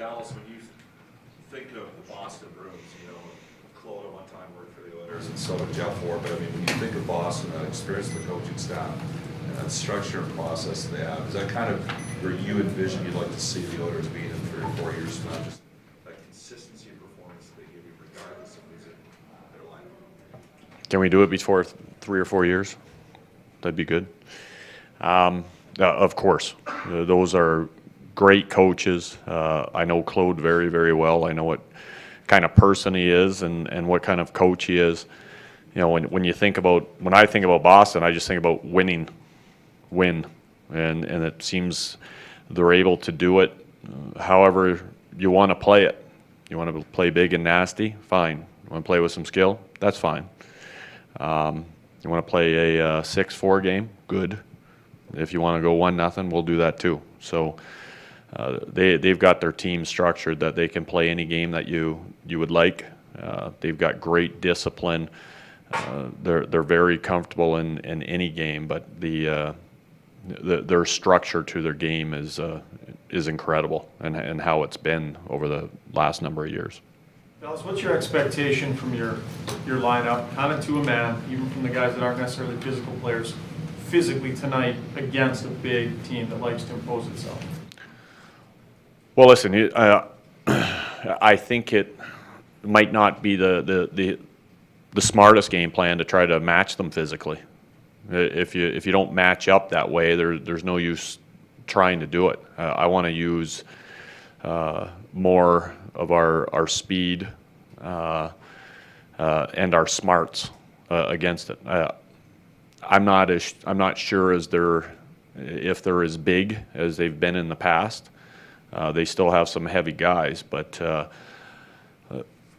Dallas, when you think of the Boston Bruins, Claude at one time worked for the Oilers, and so did Jeff Ward, but I mean, when you think of Boston, that experience of the coaching staff, and that structure and process they have, is that kind of where you envision you'd like to see the Oilers be in 3 or 4 years from now? Just that consistency of performance they give you regardless of who's in their lineup. Can we do it before 3 or 4 years? That'd be good. Of course. Those are great coaches. I know Claude very, very well. I know what kind of person he is and what kind of coach he is. When I think about Boston, I just think about win, and it seems they're able to do it however you want to play it. You want to play big and nasty, fine. You want to play with some skill, that's fine. You want to play a 6-4 game, good. If you want to go 1-0, we'll do that too. So they've got their team structured that they can play any game that you would like. They've got great discipline. They're very comfortable in any game, but their structure to their game is incredible, and how it's been over the last number of years. Dallas, what's your expectation from your lineup, kind of to a man, even from the guys that aren't necessarily physical players, physically tonight against a big team that likes to impose itself? Well, listen, I think it might not be the smartest game plan to try to match them physically. If you don't match up that way, there's no use trying to do it. I want to use more of our speed and our smarts against it. I'm not sure if they're as big as they've been in the past. They still have some heavy guys, but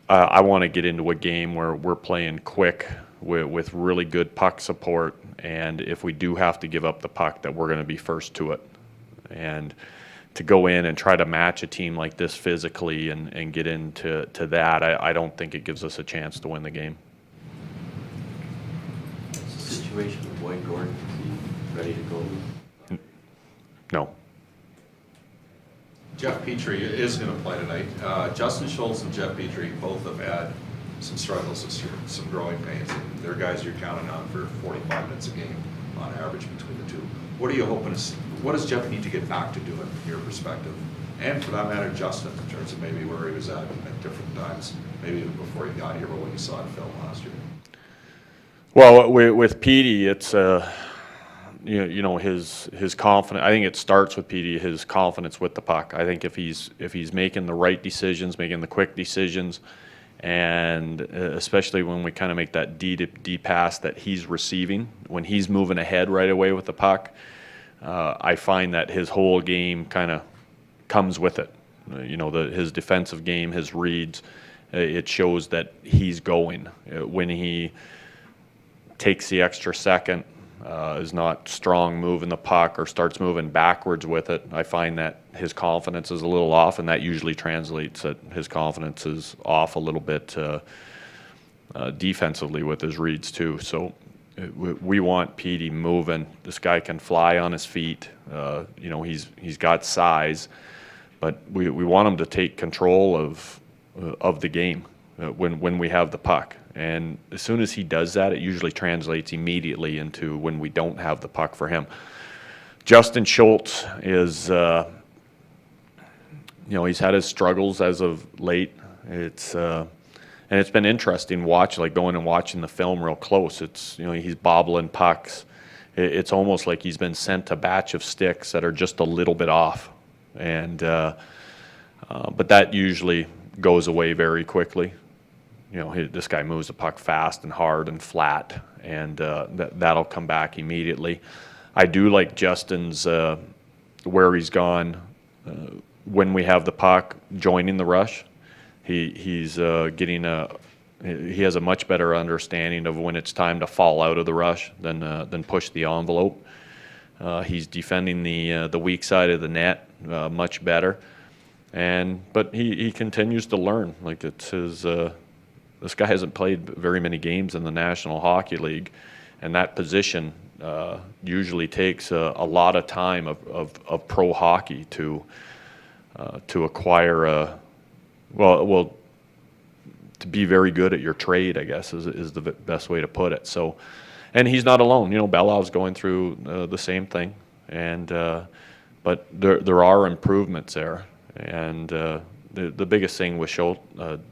I want to get into a game where we're playing quick with really good puck support, and if we do have to give up the puck, that we're going to be first to it. And to go in and try to match a team like this physically and get into that, I don't think it gives us a chance to win the game. What's the situation with Boyd Gordon? Is he ready to go? No. Jeff Petrie is going to play tonight. Justin Schultz and Jeff Petrie both have had some struggles this year, some growing pains. And they're guys you're counting on for 45 minutes a game on average between the two. What are you hoping to see? What does Jeff need to get back to doing from your perspective? And for that matter, Justin, in terms of maybe where he was at different times, maybe even before he got here, but when you saw the film last year? Well, with Petey, it's his confidence. I think it starts with Petey, his confidence with the puck. I think if he's making the right decisions, making the quick decisions, and especially when we kind of make that D pass that he's receiving, when he's moving ahead right away with the puck, I find that his whole game kind of comes with it. His defensive game, his reads, it shows that he's going. When he takes the extra second, is not strong moving the puck or starts moving backwards with it, I find that his confidence is a little off, and that usually translates that his confidence is off a little bit defensively with his reads too. So we want Petey moving. This guy can fly on his feet. He's got size, but we want him to take control of the game when we have the puck. And as soon as he does that, it usually translates immediately into when we don't have the puck for him. Justin Schultz is, he's had his struggles as of late. And it's been interesting going and watching the film real close. It's, he's bobbling pucks. It's almost like he's been sent a batch of sticks that are just a little bit off. And, but that usually goes away very quickly. This guy moves the puck fast and hard and flat, and that'll come back immediately. I do like Justin's where he's gone when we have the puck, joining the rush. He's he has a much better understanding of when it's time to fall out of the rush than push the envelope. He's defending the weak side of the net much better, but he continues to learn. Like it's his. This guy hasn't played very many games in the National Hockey League, and that position usually takes a lot of time of pro hockey to to acquire to be very good at your trade, I guess, is the best way to put it. So, and he's not alone. You know, Belov's going through the same thing, and but there are improvements there. And the biggest thing with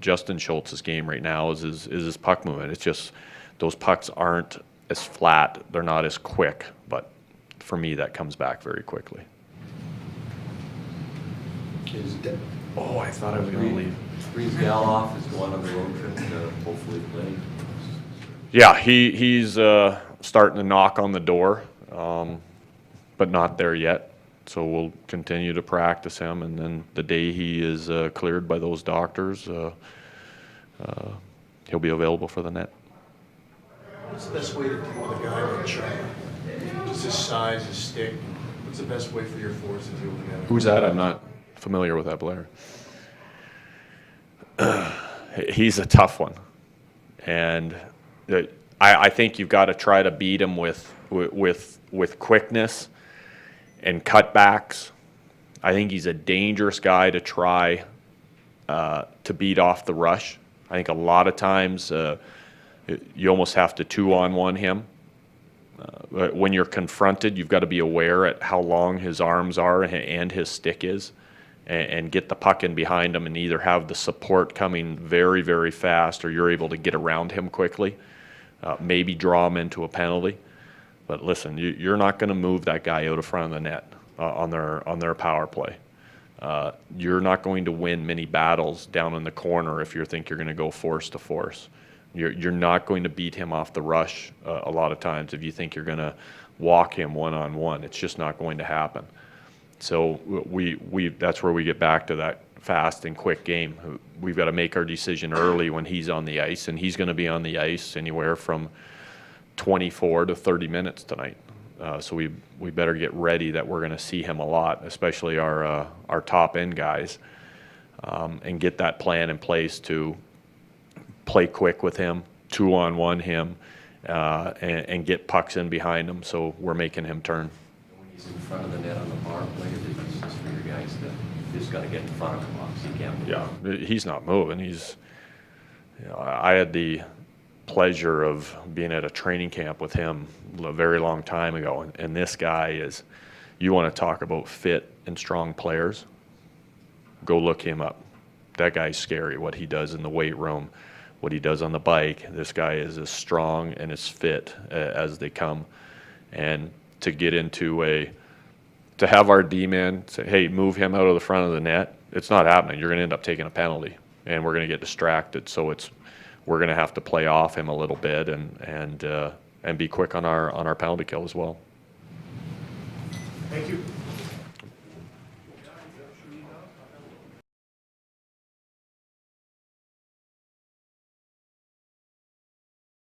Justin Schultz's game right now is his puck movement. It's just those pucks aren't as flat, they're not as quick. But for me, that comes back very quickly. Oh, I thought I was going to leave. Breeze Galoff is going on the road trip to hopefully play. Yeah, he's starting to knock on the door, but not there yet. So we'll continue to practice him, and then the day he is cleared by those doctors, he'll be available for the net. What's the best way to deal with a guy like Chara? Just his size, his stick. What's the best way for your forwards to deal with a guy? Who's that? I'm not familiar with that player. He's a tough one, and I think you've got to try to beat him with quickness and cutbacks. I think he's a dangerous guy to try to beat off the rush. I think a lot of times you almost have to 2-on-1 him. When you're confronted, you've got to be aware at how long his arms are and his stick is, and get the puck in behind him and either have the support coming very, very fast, or you're able to get around him quickly, maybe draw him into a penalty. But listen, you're not going to move that guy out of front of the net on their power play. You're not going to win many battles down in the corner if you think you're going to go force to force. You're not going to beat him off the rush a lot of times if you think you're going to walk him one-on-one. It's just not going to happen. So that's where we get back to that fast and quick game. We've got to make our decision early when he's on the ice, and he's going to be on the ice anywhere from 24 to 30 minutes tonight. So we better get ready that we're going to see him a lot, especially our top end guys, and get that plan in place to play quick with him, 2-on-1 him, and get pucks in behind him so we're making him turn. When he's in front of the net on the power play, it's just for your guys to just got to get in front of him. He can't move. Yeah, he's not moving. I had the pleasure of being at a training camp with him a very long time ago, and this guy is, you want to talk about fit and strong players, go look him up. That guy's scary, what he does in the weight room, what he does on the bike. This guy is as strong and as fit as they come. And to get into to have our D-man say, hey, move him out of the front of the net, it's not happening. You're going to end up taking a penalty, and we're going to get distracted. So we're going to have to play off him a little bit and be quick on our penalty kill as well. Thank you.